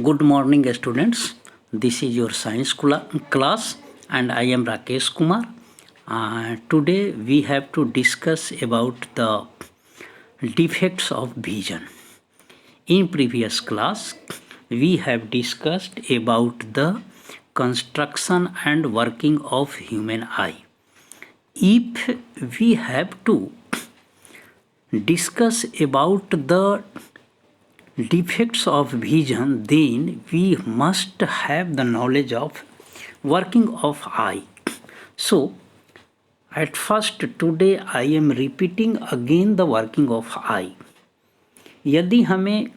Good morning, students. This is your science class, and I am Rakesh Kumar. Today we have to discuss about the defects of vision. In previous class, we have discussed about the construction and working of human eye. If we have to discuss about the defects of vision, then we must have the knowledge of working of eye. So at first today I am repeating again the working of eye. यदि हमें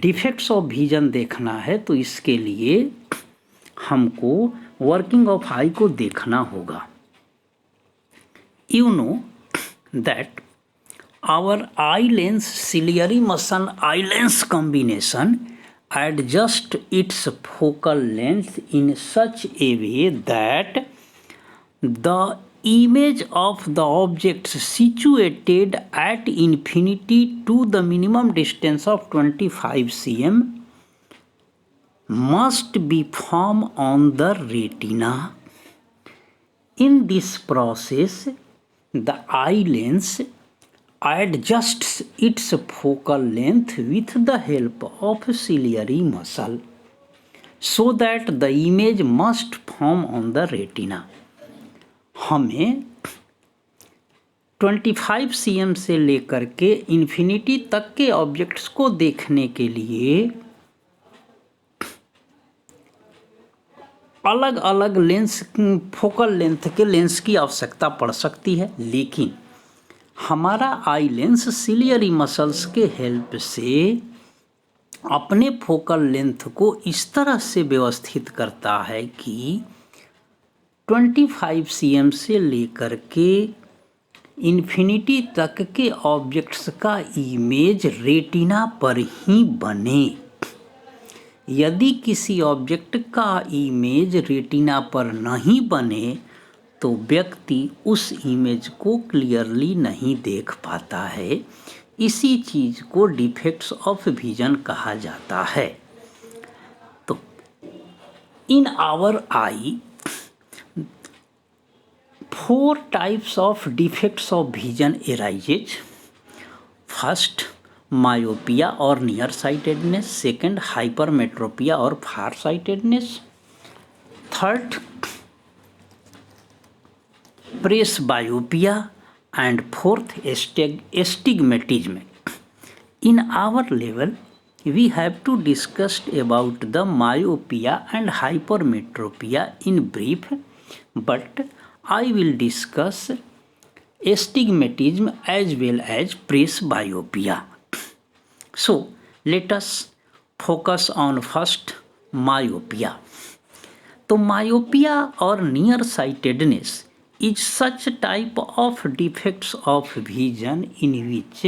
defects of vision देखना है तो इसके लिए हमको working of आई को देखना होगा. You know that our eye lens ciliary muscle eye lens combination adjust its focal length in such a way that the image of the objects situated at infinity to the minimum distance of 25 cm must be formed on the retina. In this process, the eye lens adjusts its focal length with the help of ciliary muscle so that the image must form on the retina. हमें 25 cm से लेकर के infinity तक के objects को देखने के लिए अलग अलग लेंस फोकल लेंथ के लेंस की आवश्यकता पड़ सकती है, लेकिन हमारा आई लेंस सिलियरी मसल्स के हेल्प से अपने फोकल लेंथ को इस तरह से व्यवस्थित करता है कि 25 cm से लेकर के इन्फिनिटी तक के ऑब्जेक्ट्स का इमेज रेटिना पर ही बने. यदि किसी ऑब्जेक्ट का इमेज रेटिना पर नहीं बने तो व्यक्ति उस इमेज को क्लियरली नहीं देख पाता है. इसी चीज़ को डिफेक्ट्स ऑफ विजन कहा जाता है. तो in our eye 4 types of defects of vision arises. First, myopia और नियर साइटेडनेस. सेकेंड, हाइपरमेट्रोपिया और far sightedness. Third, presbyopia, and fourth, astigmatism. In our level, we have to discuss about the myopia and hypermetropia in brief, but I will discuss astigmatism as well as presbyopia. So let us focus on first myopia. तो myopia और near sightedness is such type of defects of vision in which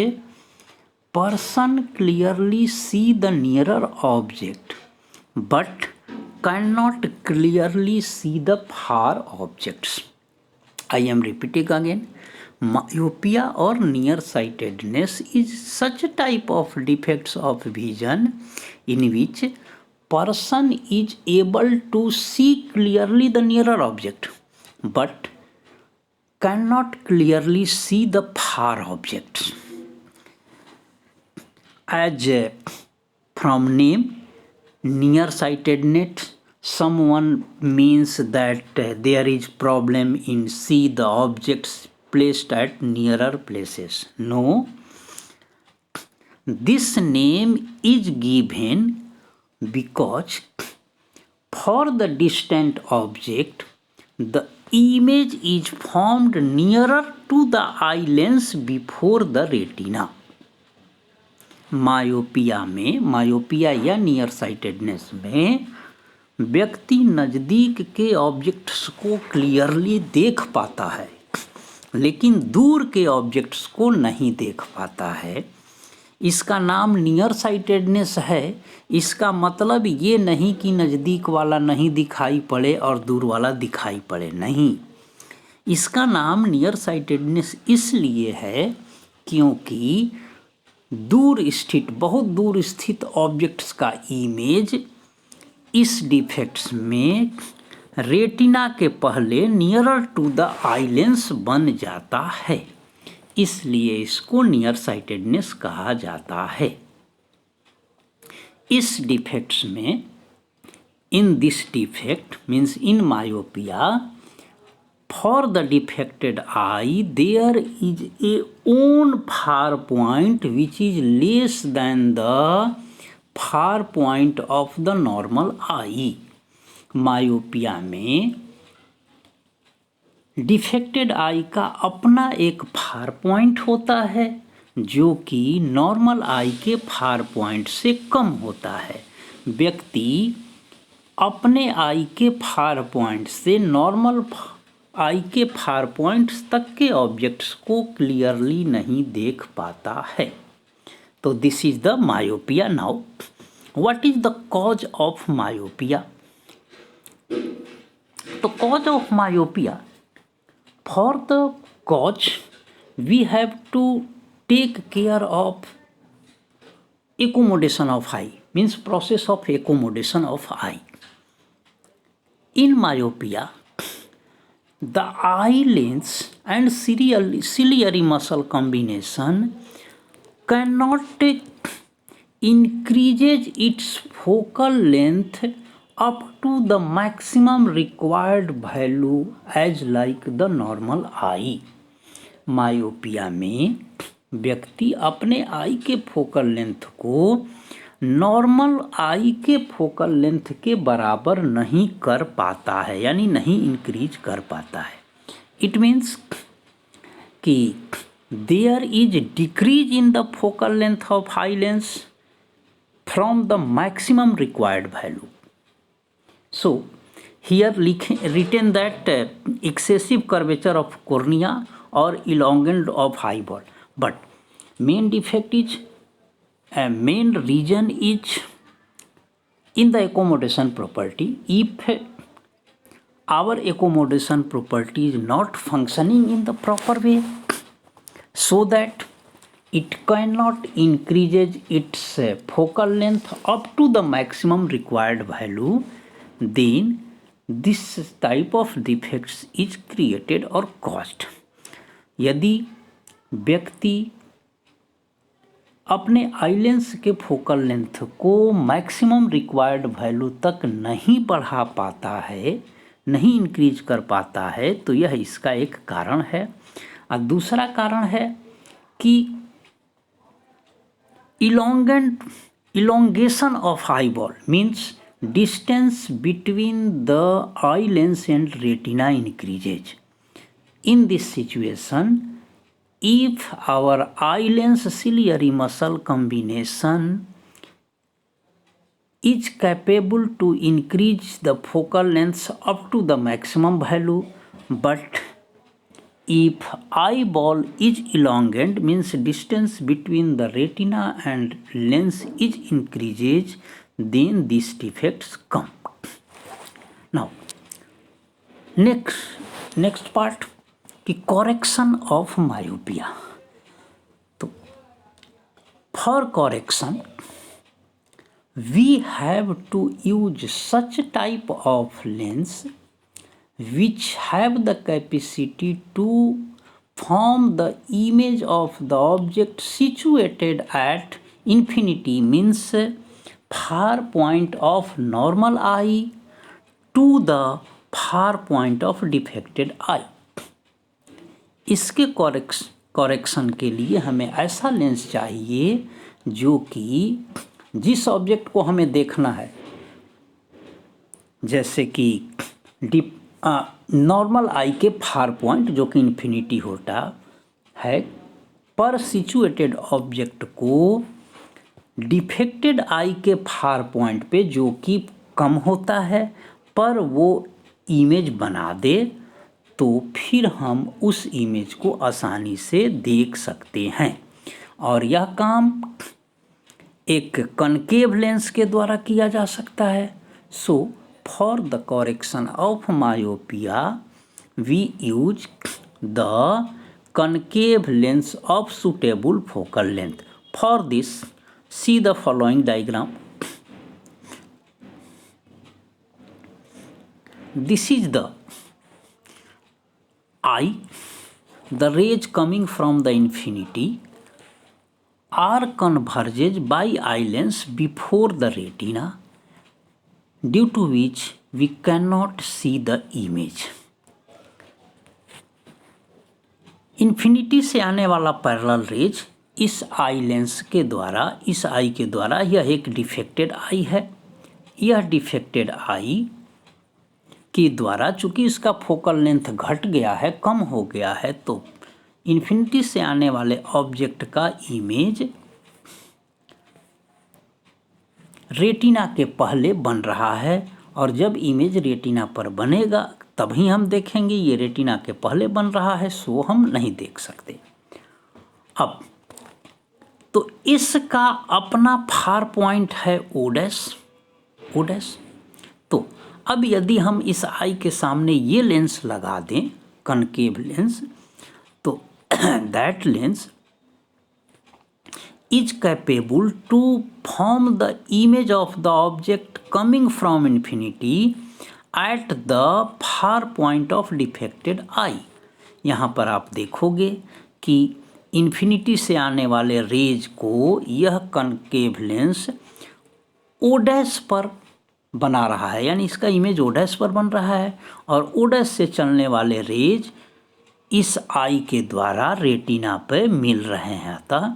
person clearly see the nearer object but cannot clearly see the far objects. I am repeating again. Myopia or nearsightedness is such type of defects of vision in which person is able to see clearly the nearer object but cannot clearly see the far objects. As from name, nearsightedness, someone means that there is problem in see the objects placed at nearer places. No, this name is given because for the distant object the image is formed nearer to the eye lens before the retina. Myopia या near sightedness में व्यक्ति नज़दीक के objects को clearly देख पाता है लेकिन दूर के ऑब्जेक्ट्स को नहीं देख पाता है. इसका नाम नियर साइटेडनेस है. इसका मतलब ये नहीं कि नज़दीक वाला नहीं दिखाई पड़े और दूर वाला दिखाई पड़े, नहीं. इसका नाम नियर साइटेडनेस इसलिए है क्योंकि बहुत दूर स्थित ऑब्जेक्ट्स का इमेज इस डिफेक्ट्स में रेटिना के पहले nearer to the eye lens बन जाता है, इसलिए इसको नियर साइटेडनेस कहा जाता है। इस डिफेक्ट्स में, in this defect means in myopia, for the defected eye there is a own far point which is less than the far point of the normal eye। Myopia में defected आई का अपना एक far point होता है जो कि normal आई के far point से कम होता है। व्यक्ति अपने आई के फार पॉइंट से नॉर्मल आई के फार पॉइंट्स तक के ऑब्जेक्ट्स को क्लियरली नहीं देख पाता है। तो this is the myopia. Now what is the cause of myopia? तो cause of myopia, for the cause we have to take care of accommodation of eye, means process of accommodation of eye. In myopia, the eye lens and ciliary muscle combination cannot increases its focal length up to the maximum required value as like the normal eye। Myopia में व्यक्ति अपने आई के focal length को normal आई के focal length के बराबर नहीं कर पाता है, यानी नहीं इंक्रीज कर पाता है। इट मीन्स कि there is decrease in the focal length of eye lens from the maximum required value. So here written that excessive curvature of cornea or elongation of eyeball, but main defect is main reason is in the accommodation property. If our accommodation property is not functioning in the proper way, so that it cannot increases its focal length up to the maximum required value, then this type of defects is created or caused। यदि व्यक्ति अपने eye lens के focal length को maximum required value तक नहीं बढ़ा पाता है, नहीं इंक्रीज कर पाता है, तो यह इसका एक कारण है। और दूसरा कारण है कि elongation of eyeball means distance between the eye lens and retina increases। In this situation, if our eye lens ciliary muscle combination is capable to increase the focal length up to the maximum value, but if eyeball is elongated means distance between the retina and lens is increases, then these defects come। Now next part कि correction of myopia। तो for correction we have to use such type of lens which have the capacity to form the image of the object situated at infinity, means far point of normal eye to the far point of defected eye। इसके कॉरेक्शन के लिए हमें ऐसा lens चाहिए जो कि जिस object को हमें देखना है, जैसे कि नॉर्मल आई के फार पॉइंट जो कि इन्फिनिटी होता है, पर सिचुएटेड ऑब्जेक्ट को डिफेक्टेड आई के फार पॉइंट पे जो कि कम होता है पर वो इमेज बना दे, तो फिर हम उस इमेज को आसानी से देख सकते हैं। और यह काम एक कनकेव लेंस के द्वारा किया जा सकता है। So for the correction of myopia we use the concave lens of suitable focal length. For this, see the following diagram. This is the eye. The rays coming from the infinity are converged by eye lens before the retina, due to which we cannot see the image. Infinity से आने वाला parallel raise इस eye lens के द्वारा, इस आई के द्वारा, यह एक डिफेक्टेड आई है, यह डिफेक्टेड आई के द्वारा चूंकि इसका फोकल लेंथ घट गया है, कम हो गया है, तो इन्फिनिटी से आने वाले ऑब्जेक्ट का इमेज रेटिना के पहले बन रहा है, और जब इमेज रेटिना पर बनेगा तभी हम देखेंगे। ये रेटिना के पहले बन रहा है, सो हम नहीं देख सकते। अब तो इसका अपना फार पॉइंट है ओ डैश। तो अब यदि हम इस आई के सामने ये लेंस लगा दें, कनकेव लेंस, तो that lens is capable to form the image of the object coming from infinity at the far point of defected eye। यहाँ पर आप देखोगे कि इन्फिनिटी से आने वाले रेज को यह कनकेव लेंस ओ डैश पर बना रहा है, यानी इसका इमेज ओ डैश पर बन रहा है, और ओ डैश से चलने वाले रेज इस आई के द्वारा रेटिना पे मिल रहे हैं, अतः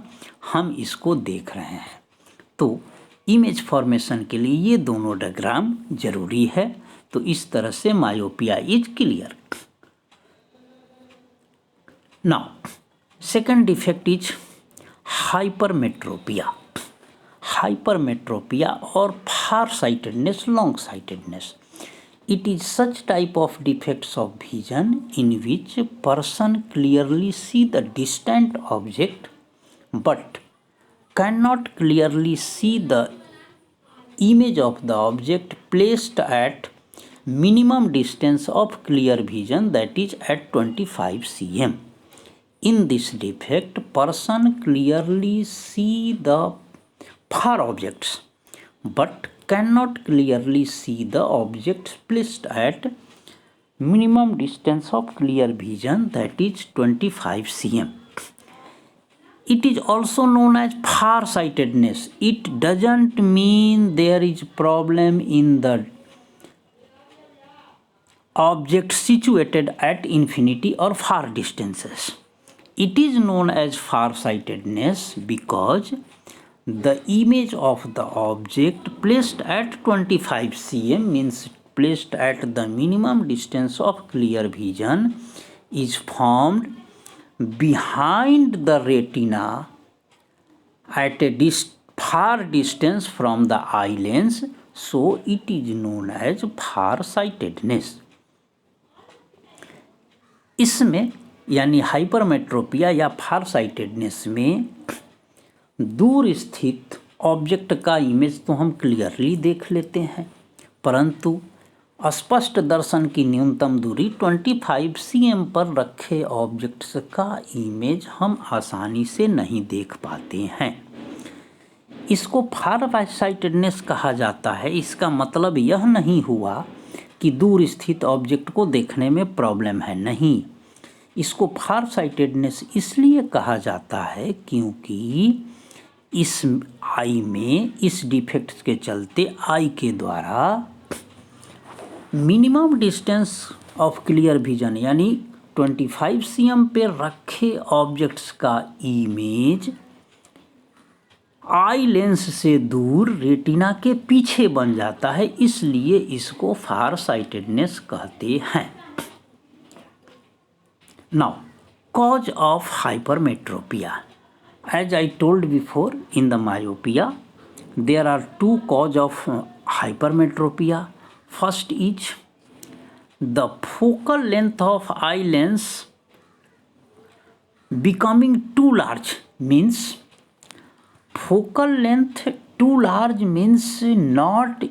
हम इसको देख रहे हैं। तो इमेज फॉर्मेशन के लिए ये दोनों डायग्राम जरूरी है। तो इस तरह से myopia is clear. Now second defect is hypermetropia. Hypermetropia और far sightedness, long sightedness. It is such type of defects of vision in which person clearly see the distant object but cannot clearly see the image of the object placed at minimum distance of clear vision, that is at 25 cm. In this defect, person clearly see the far objects but cannot clearly see the objects placed at minimum distance of clear vision, that is 25 cm. It is also known as far-sightedness. It doesn't mean there is problem in the object situated at infinity or far distances. It is known as far-sightedness because the image of the object placed at 25 cm, means placed at the minimum distance of clear vision, is formed behind the retina at a far distance from the eye lens, so it is known as far-sightedness. इसमें यानी hypermetropia या फार sightedness में दूर स्थित object का image तो हम clearly देख लेते हैं, परंतु स्पष्ट दर्शन की न्यूनतम दूरी 25 cm पर रखे ऑब्जेक्ट्स का इमेज हम आसानी से नहीं देख पाते हैं। इसको फार साइटेडनेस कहा जाता है। इसका मतलब यह नहीं हुआ कि दूर स्थित ऑब्जेक्ट को देखने में प्रॉब्लम है, नहीं। इसको फार साइटेडनेस इसलिए कहा जाता है क्योंकि इस आई में इस डिफेक्ट के चलते आई के द्वारा minimum distance of clear vision यानी 25 cm पे रखे ऑब्जेक्ट्स का इमेज आई लेंस से दूर रेटिना के पीछे बन जाता है, इसलिए इसको फार साइटेडनेस कहते हैं। Now cause of hypermetropia. As I told before, in the myopia, there are two causes of hypermetropia. First is the focal length of eye lens becoming too large, means focal length too large means not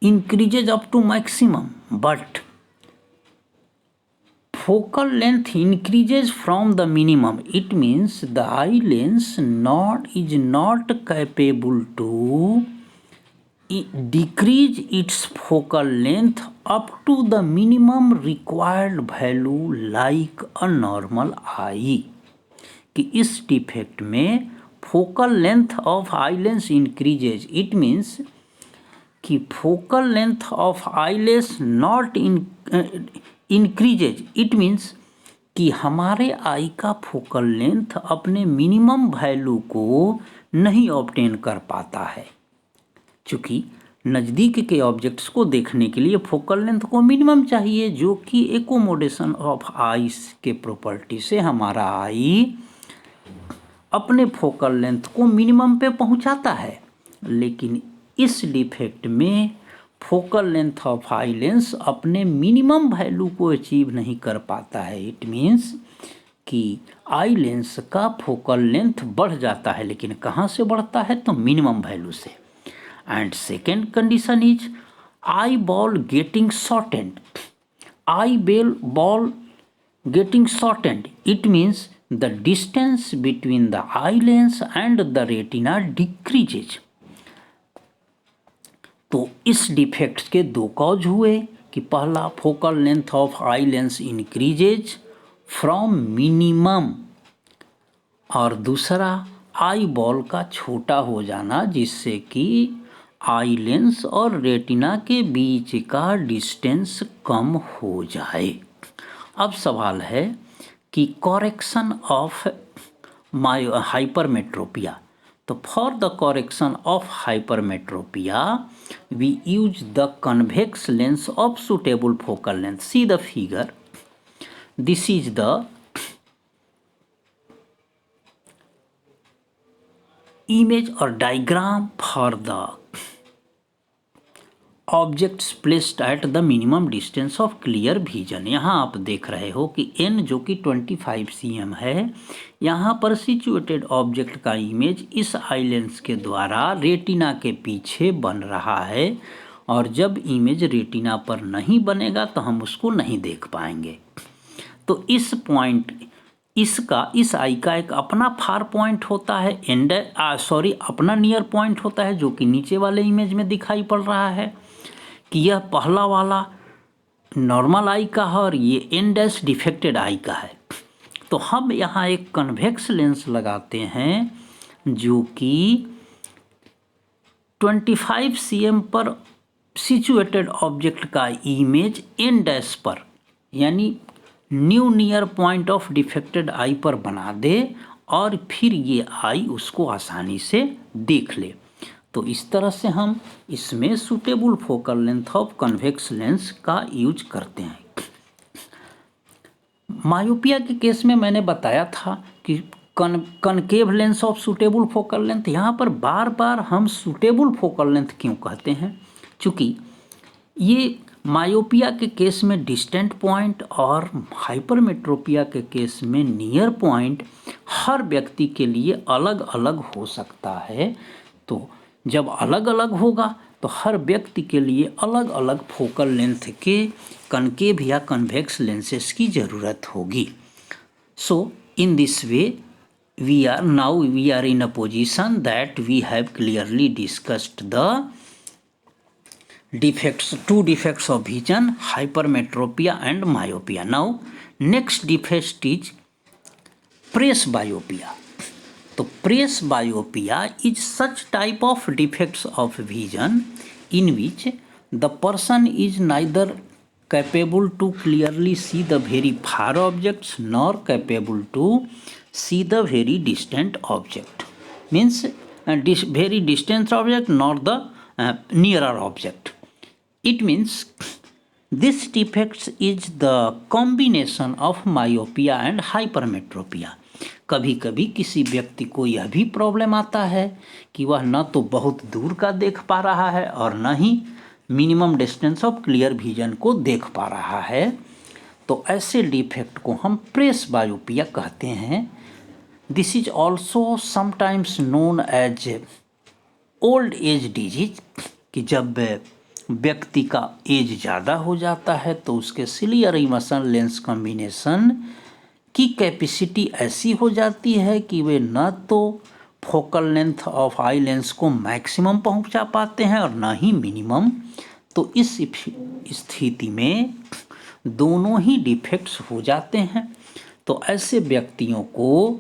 increases up to maximum, but focal length increases from the minimum, it means the eye lens is not capable to decrease its focal length up to the minimum required value like a normal eye. कि इस defect में focal length of eye lens increases, it means कि focal length of eye lens not increases, it means कि हमारे eye का focal length अपने minimum value को नहीं ऑब्टेन कर पाता है। चूँकि नज़दीक के ऑब्जेक्ट्स को देखने के लिए फोकल लेंथ को मिनिमम चाहिए, जो कि एकोमोडेशन ऑफ आइस के प्रॉपर्टी से हमारा आई अपने फोकल लेंथ को मिनिमम पे पहुंचाता है। लेकिन इस डिफेक्ट में focal length of eye lens अपने मिनिमम वैल्यू को अचीव नहीं कर पाता है। इट मीन्स कि आई लेंस का फोकल लेंथ बढ़ जाता है, लेकिन कहाँ से बढ़ता है? तो मिनिमम वैल्यू से। And second condition is eye ball getting shortened. Eye ball getting shortened, it means the distance between the eye lens and the retina decreases। तो इस डिफेक्ट के दो कॉज हुए कि पहला focal length of eye lens increases from minimum, और दूसरा eye ball का छोटा हो जाना, जिससे कि आई लेंस और रेटिना के बीच का डिस्टेंस कम हो जाए। अब सवाल है कि करेक्शन ऑफ हाइपरमेट्रोपिया। तो for the correction of hypermetropia we use the convex lens of suitable focal length. See the figure, this is the image और diagram for the objects placed at the minimum distance of clear vision. यहाँ आप देख रहे हो कि n जो कि 25 cm है, यहाँ पर सिचुएटेड ऑब्जेक्ट का इमेज इस आई लेंस के द्वारा रेटिना के पीछे बन रहा है, और जब इमेज रेटिना पर नहीं बनेगा तो हम उसको नहीं देख पाएंगे। तो इस पॉइंट इस आई का एक अपना फार पॉइंट होता है, अपना नियर पॉइंट होता है, जो कि नीचे वाले इमेज में दिखाई पड़ रहा है कि यह पहला वाला नॉर्मल आई का है और ये एन डैश डिफेक्टेड आई का है। तो हम यहाँ एक कन्वेक्स लेंस लगाते हैं जो कि 25 cm पर सिचुएटेड ऑब्जेक्ट का इमेज एन डैश पर, यानी new near point of defected आई पर बना दे, और फिर ये आई उसको आसानी से देख ले। तो इस तरह से हम इसमें suitable focal length of convex lens का यूज करते हैं। मायोपिया के केस में मैंने बताया था कि concave lens of suitable focal length. यहाँ पर बार बार हम सूटेबल फोकल लेंथ क्यों कहते हैं? क्योंकि ये मायोपिया के केस में डिस्टेंट पॉइंट और हाइपरमेट्रोपिया के केस में नियर पॉइंट हर व्यक्ति के लिए अलग अलग हो सकता है। तो जब अलग अलग होगा तो हर व्यक्ति के लिए अलग अलग फोकल लेंथ के कनकेव या कन्वेक्स लेंसेस की ज़रूरत होगी। So in this way we are in a position that we have clearly discussed the two defects of vision, hypermetropia and myopia. Now next defect is presbyopia. तो presbyopia is such type of defects of vision in which the person is neither capable to clearly see the very far objects nor capable to see the very distant object. Means very distant object nor the nearer object. It means this defect is the combination of myopia and hypermetropia. कभी कभी किसी व्यक्ति को यह भी problem आता है कि वह न तो बहुत दूर का देख पा रहा है और न ही minimum distance of clear vision को देख पा रहा है। तो ऐसे डिफेक्ट को हम प्रेसबायोपिया कहते हैं। This is also sometimes known as old age disease, कि जब व्यक्ति का एज ज़्यादा हो जाता है तो उसके सिलियर इमर्शन लेंस कॉम्बिनेशन की कैपेसिटी ऐसी हो जाती है कि वे न तो focal length of eye lens को मैक्सिमम पहुंचा पाते हैं और न ही मिनिमम। तो इस स्थिति में दोनों ही डिफेक्ट्स हो जाते हैं। तो ऐसे व्यक्तियों को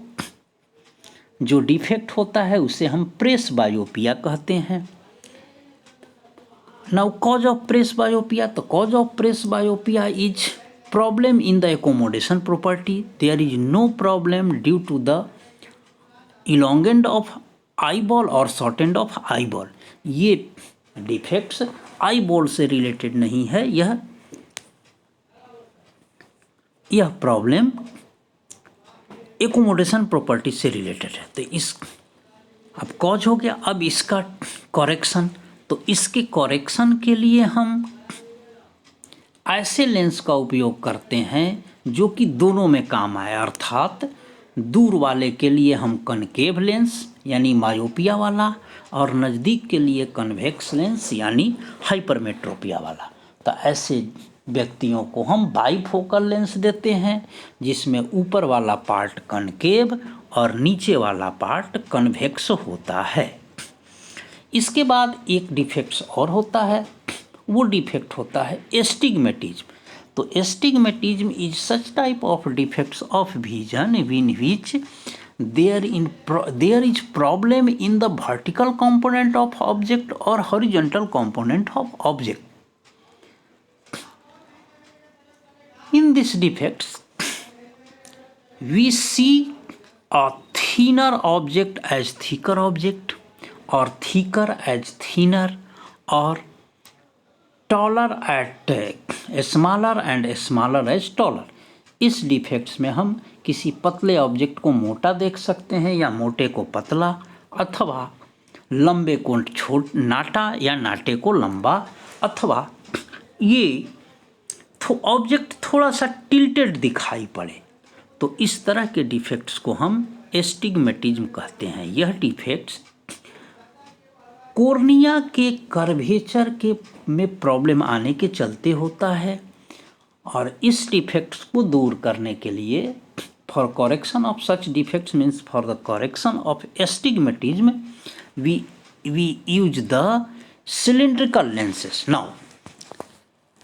जो डिफेक्ट होता है उसे हम प्रेस बायोपिया कहते हैं। Now cause of presbyopia, तो cause of presbyopia is problem in the accommodation property. There is no problem due to the elongation of eyeball और शॉर्टेंड ऑफ आई बॉल। ये defects eyeball से related नहीं है, यह problem accommodation property से related है। तो इस अब कॉज हो गया, अब इसका करेक्शन। तो इसके करेक्शन के लिए हम ऐसे लेंस का उपयोग करते हैं जो कि दोनों में काम आए, अर्थात दूर वाले के लिए हम कनकेव लेंस यानी मायोपिया वाला, और नज़दीक के लिए कन्वेक्स लेंस यानी हाइपरमेट्रोपिया वाला। तो ऐसे व्यक्तियों को हम बाईफोकल लेंस देते हैं जिसमें ऊपर वाला पार्ट कनकेव और नीचे वाला पार्ट कन्वेक्स होता है। इसके बाद एक डिफेक्ट्स और होता है, वो डिफेक्ट होता है एस्टिग्मेटिज्म। तो astigmatism is such type of defects of vision in which there is problem in the vertical component of object or horizontal component of object. In these defects, we see a thinner object as thicker object, or thicker as thinner, or taller at smaller and smaller as taller. इस defects में हम किसी पतले object को मोटा देख सकते हैं या मोटे को पतला, अथवा लंबे को नाटा या नाटे को लंबा, अथवा ये ऑब्जेक्ट थोड़ा सा टिल्टेड दिखाई पड़े। तो इस तरह के डिफेक्ट्स को हम एस्टिग्मेटिज्म कहते हैं। यह डिफेक्ट्स कॉर्निया के कर्वेचर के में प्रॉब्लम आने के चलते होता है, और इस डिफेक्ट्स को दूर करने के लिए for correction of such defects means for the correction of astigmatism we use the cylindrical lenses. Now,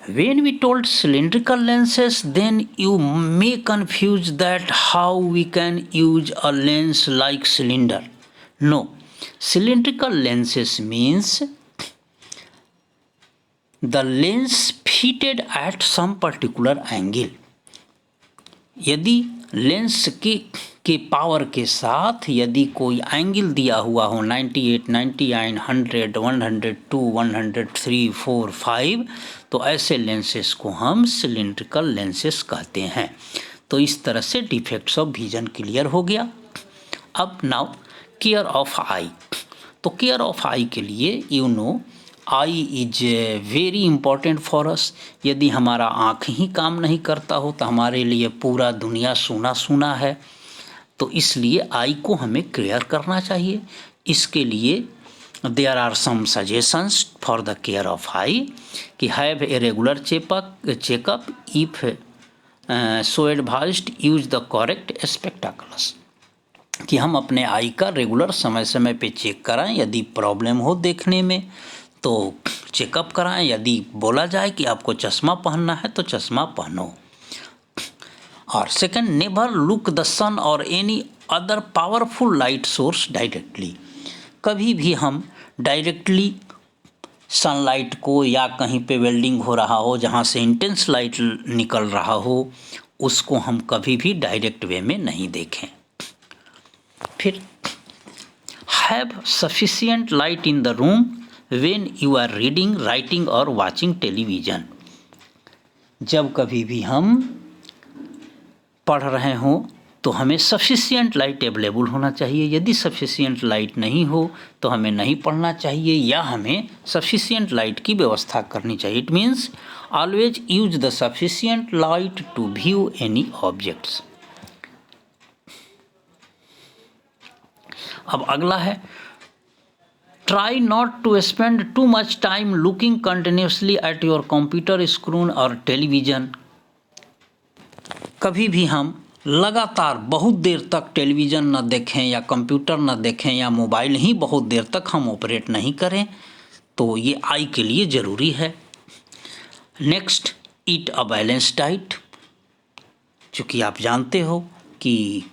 when we told cylindrical lenses, then you may confuse that how we can use a lens like cylinder. No, cylindrical lenses means the lens fitted at some particular angle. यदि lens के power के साथ यदि कोई angle दिया हुआ हो 98, 99, 100, 102, 103, 4, 5, तो ऐसे लेंसेस को हम सिलिंड्रिकल लेंसेस कहते हैं। तो इस तरह से डिफेक्ट्स ऑफ विजन क्लियर हो गया। अब नाउ केयर ऑफ आई। तो केयर ऑफ आई के लिए eye is very important for us. यदि हमारा आँख ही काम नहीं करता हो तो हमारे लिए पूरा दुनिया सूना सूना है। तो इसलिए आई को हमें केयर करना चाहिए। इसके लिए there are some suggestions for the care of eye कि have a regular checkup if so advised use the correct spectacles, कि हम अपने आई का रेगुलर समय समय पे चेक कराएं। यदि प्रॉब्लम हो देखने में तो चेकअप कराएं। यदि बोला जाए कि आपको चश्मा पहनना है तो चश्मा पहनो। और सेकंड, नेवर लुक द सन और any other powerful light source directly. कभी भी हम डायरेक्टली सनलाइट को या कहीं पे वेल्डिंग हो रहा हो जहाँ से इंटेंस लाइट निकल रहा हो, उसको हम कभी भी डायरेक्ट वे में नहीं देखें। फिर have sufficient light in the room when you are reading, writing और वाचिंग टेलीविज़न। जब कभी भी हम पढ़ रहे हों तो हमें सफिशिएंट लाइट अवेलेबल होना चाहिए। यदि सफिशिएंट लाइट नहीं हो तो हमें नहीं पढ़ना चाहिए, या हमें सफिशिएंट लाइट की व्यवस्था करनी चाहिए। It means always use the sufficient light to view any objects. अब अगला है try not to spend too much time looking continuously at your computer screen और टेलीविज़न। कभी भी हम लगातार बहुत देर तक टेलीविज़न न देखें या कंप्यूटर न देखें या मोबाइल ही बहुत देर तक हम ऑपरेट नहीं करें, तो ये आई के लिए ज़रूरी है। Next, eat a balance diet. चूँकि आप जानते हो कि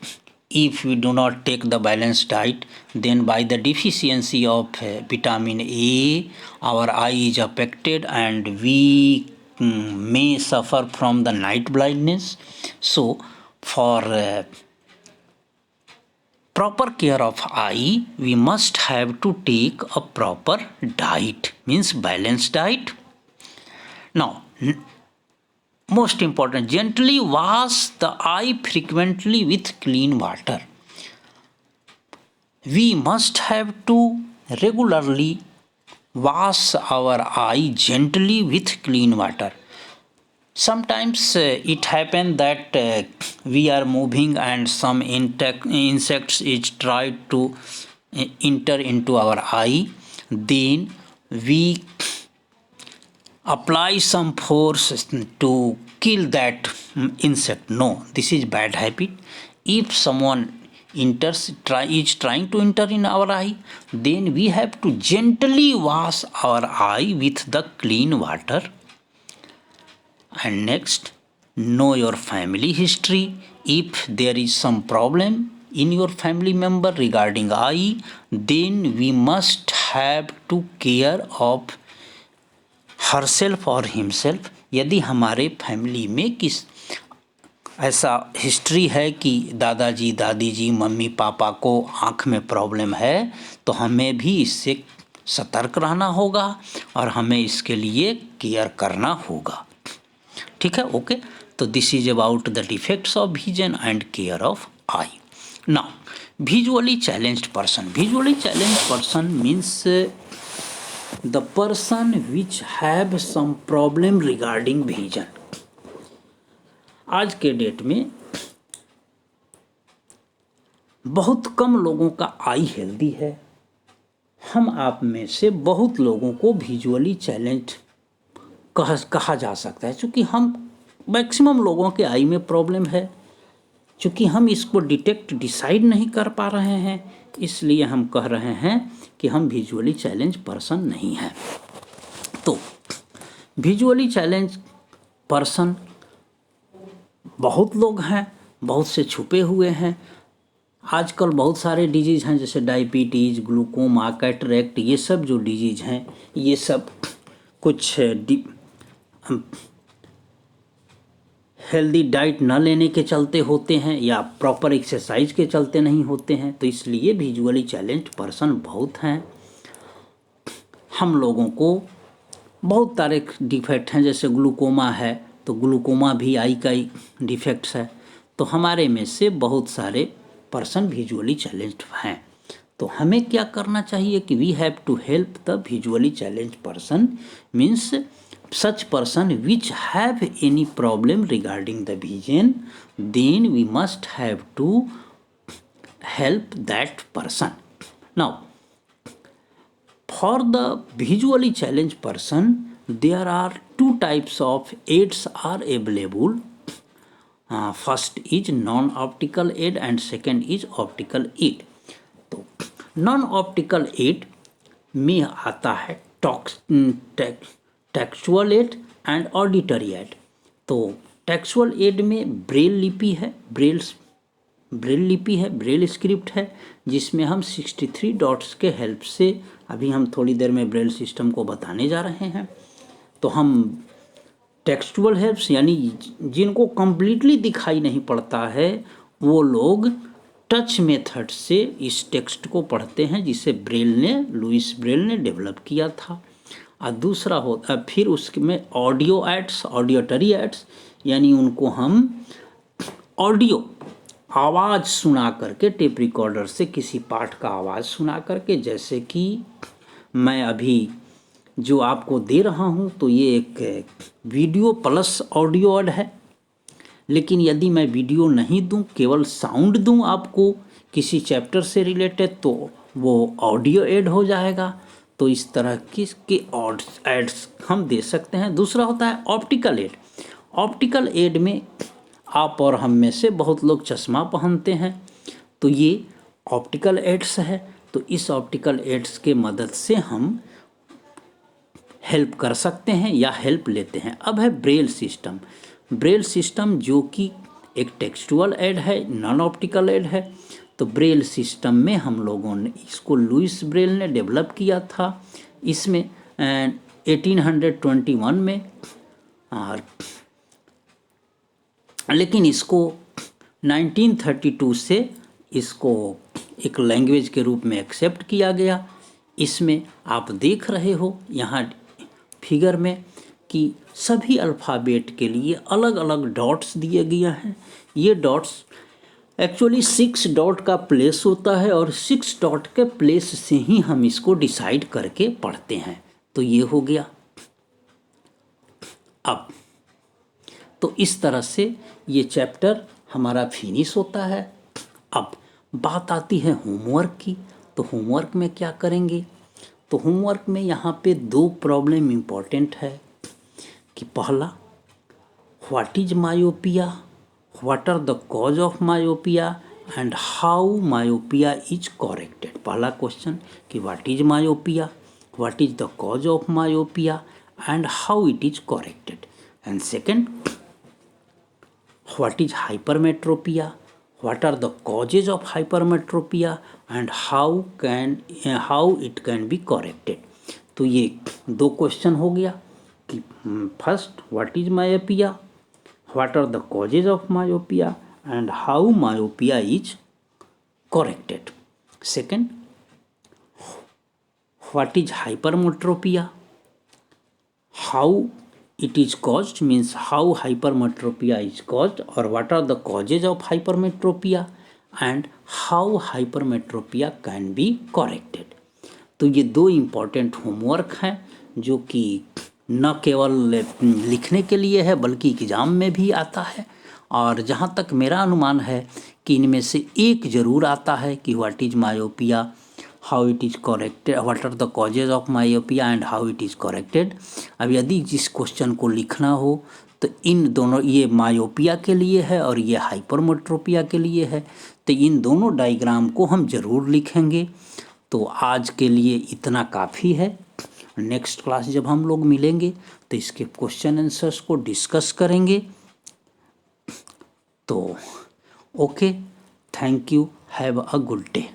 if we do not take the balanced diet, then by the deficiency of vitamin A, our eye is affected and we may suffer from the night blindness. So for proper care of eye, we must have to take a proper diet, means balanced diet. Now, most important, gently wash the eye frequently with clean water. We must have to regularly wash our eye gently with clean water. Sometimes it happens that we are moving and some insects is tried to enter into our eye. Then we apply some force to kill that insect. No, this is bad habit. If someone is trying to enter in our eye, then we have to gently wash our eye with the clean water. And next, know your family history. If there is some problem in your family member regarding eye, then we must have to care of herself or himself. यदि हमारे family में किस ऐसा history है कि दादाजी दादी जी mummy papa को आँख में प्रॉब्लम है, तो हमें भी इससे सतर्क रहना होगा और हमें इसके लिए केयर करना होगा। ठीक है, ओके। तो this is about the defects of vision and care of I. Now visually challenged person. Visually challenged person means the person which have some problem regarding vision. आज के डेट में बहुत कम लोगों का आई हेल्दी है। हम आप में से बहुत लोगों को विजुअली चैलेंज्ड कहा जा सकता है, क्योंकि हम मैक्सिमम लोगों के आई में प्रॉब्लम है। क्योंकि हम इसको डिसाइड नहीं कर पा रहे हैं, इसलिए हम कह रहे हैं कि हम विजुअली चैलेंज पर्सन नहीं हैं। तो विजुअली चैलेंज पर्सन बहुत लोग हैं, बहुत से छुपे हुए हैं। आजकल बहुत सारे डिजीज़ हैं, जैसे डायबिटीज़, ग्लूकोमा, कैटरेक्ट, ये सब जो डिजीज़ हैं, ये सब कुछ हेल्दी डाइट न लेने के चलते होते हैं या प्रॉपर एक्सरसाइज के चलते नहीं होते हैं। तो इसलिए विजुअली चैलेंज्ड पर्सन बहुत हैं। हम लोगों को बहुत सारे डिफेक्ट हैं, जैसे ग्लूकोमा है, तो ग्लूकोमा भी आई का ही डिफेक्ट्स है। तो हमारे में से बहुत सारे पर्सन विजुअली चैलेंज्ड हैं। तो हमें क्या करना चाहिए कि we have to help the visually challenged person, means such person which have any problem regarding the vision, then we must have to help that person. Now, for the visually challenged person, there are two types of aids are available. First is non-optical aid and second is optical aid. तो non-optical aid में आता है textual aid and auditory aid. तो textual aid में braille लिपि है, Braille script है, जिसमें हम 63 डॉट्स के हेल्प से, अभी हम थोड़ी देर में ब्रेल सिस्टम को बताने जा रहे हैं। तो हम टेक्सचुअल हेल्प्स यानी जिनको कम्प्लीटली दिखाई नहीं पड़ता है, वो लोग टच मेथड से इस टेक्स्ट को पढ़ते हैं, जिसे लुइस ब्रेल ने डेवलप किया था। और दूसरा फिर उसमें ऑडियोटरी एड्स, यानी उनको हम ऑडियो आवाज़ सुना करके, टेप रिकॉर्डर से किसी पाठ का आवाज़ सुना करके, जैसे कि मैं अभी जो आपको दे रहा हूँ, तो ये एक वीडियो प्लस ऑडियो एड है। लेकिन यदि मैं वीडियो नहीं दूँ, केवल साउंड दूँ आपको किसी चैप्टर से रिलेटेड, तो वो ऑडियो एड हो जाएगा। तो इस तरह के ऑड्स एड्स हम दे सकते हैं। दूसरा होता है ऑप्टिकल एड। ऑप्टिकल एड में आप और हम में से बहुत लोग चश्मा पहनते हैं, तो ये ऑप्टिकल एड्स है। तो इस ऑप्टिकल एड्स के मदद से हम हेल्प कर सकते हैं या हेल्प लेते हैं। अब है ब्रेल सिस्टम। ब्रेल सिस्टम जो कि एक टेक्सचुअल एड है, नॉन ऑप्टिकल एड है। तो ब्रेल सिस्टम में हम लोगों ने इसको लुइस ब्रेल ने डेवलप किया था। इसमें 1821 में, और लेकिन इसको 1932 से इसको एक लैंग्वेज के रूप में एक्सेप्ट किया गया। इसमें आप देख रहे हो यहाँ फिगर में कि सभी अल्फ़ाबेट के लिए अलग अलग डॉट्स दिए गए हैं। ये डॉट्स एक्चुअली 6 डॉट का प्लेस होता है और 6 डॉट के प्लेस से ही हम इसको डिसाइड करके पढ़ते हैं। तो ये हो गया। अब तो इस तरह से ये चैप्टर हमारा फिनिश होता है। अब बात आती है होमवर्क की। तो होमवर्क में क्या करेंगे? तो होमवर्क में यहाँ पे 2 प्रॉब्लम इम्पॉर्टेंट है कि पहला, what is myopia, what are the cause of myopia and how myopia is corrected. पहला क्वेश्चन कि what is myopia, what is the cause of myopia and how it is corrected. And second, what is hypermetropia, what are the causes of hypermetropia and how it can be corrected। तो ये 2 question हो गया कि first what is myopia, what are the causes of myopia and how myopia is corrected. Second, what is hypermetropia, how it is caused, means how hypermetropia is caused, or what are the causes of hypermetropia and how hypermetropia can be corrected। तो ये 2 important homework हैं जो कि न केवल लिखने के लिए है बल्कि एग्ज़ाम में भी आता है। और जहाँ तक मेरा अनुमान है कि इनमें से एक ज़रूर आता है कि what is myopia, how it is corrected, what are the causes of myopia and how it is corrected. अब यदि जिस क्वेश्चन को लिखना हो तो इन दोनों, ये मायोपिया के लिए है और ये हाइपरमेट्रोपिया के लिए है, तो इन दोनों डायग्राम को हम ज़रूर लिखेंगे। तो आज के लिए इतना काफ़ी है। नेक्स्ट क्लास जब हम लोग मिलेंगे तो इसके क्वेश्चन आंसर्स को डिस्कस करेंगे। तो okay, thank you, have a good day.